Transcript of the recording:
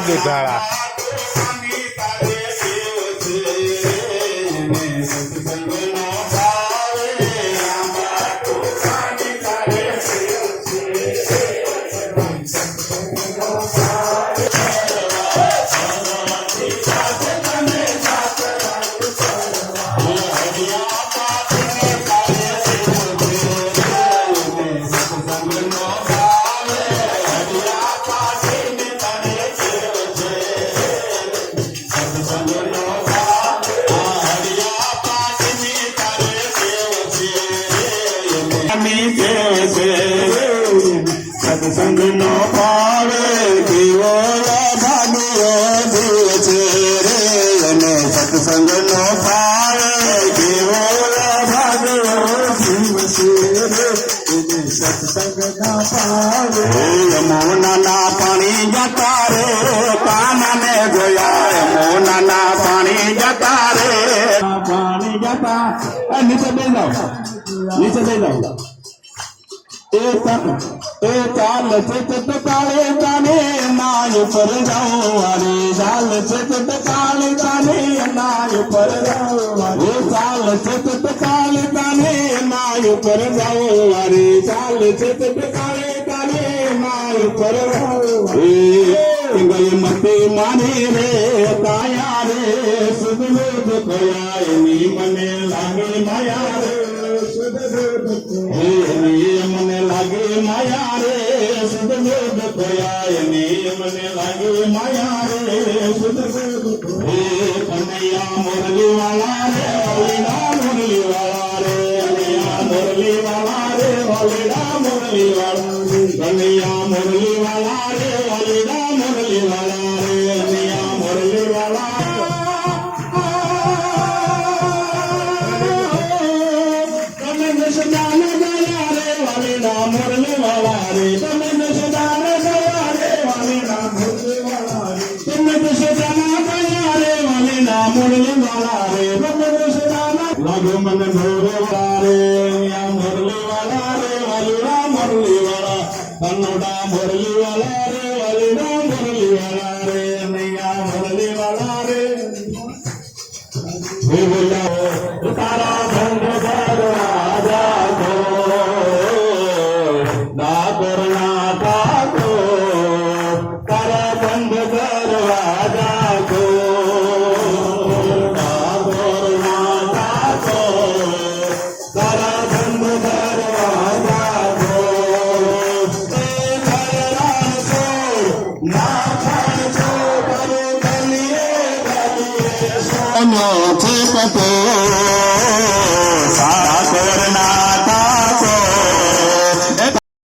દુધાળા સત્સંગ નો પાવે કેવો ભાગ્યો દેવ છે રે અને સત્સંગ નો પાવે કેવો ભાગ્યો જીવ છે રે સત્સંગ ના પાવે યમુના ના પાણી જતા રે કાનને જોયા યમુના ના પાણી જતા રે પાણી જતા નીચે બે જાઓ નીચે બે જાઓ ચાલ ચિત કાળે કાને નાય પર જાઓ અરે ચાલ ચિત કાળે કાને નાય પર જાઓ ચાલ ચિત કાળે કાને નાય પર જાઓ અરે ચાલ ચિત કાળે કાને નાય પર જાઓ ગઈ મતે માને રે કાયા રે સુધલોદ કયા એની મને લાગે માયા રે મને લાગે માયા રે સુધલોદ કયા એની મને લાગે માયા રે સુધલોદ કનૈયા મુરલી વાળા રે ઓલીના મુરલી વાળા રે કનૈયા મુરલી વાળા રે ઓલીના મુરલી વાળા કનૈયા મુરલી વાળા રે ઓલીના મુરલી વાળા રે કનૈયા મુરલી વાળા મુરલી વાળા રે તમે સદાને ગયા રે વાલીના મુરલી વાળા રે તમે સદાના ગયા રે વાલીના મુરલી વાળા રે તમે સદાના લાગો મને મોરે વાળા રે યા મુરલી વાળા રે વાલીના મુરલી વાળા કન્નડા મુરલી વાળા રે વાલીના મુરલી વાળા રે નૈયા મુરલી વાળા રે હે બોલા તારા ભંગ દરવાજા ખો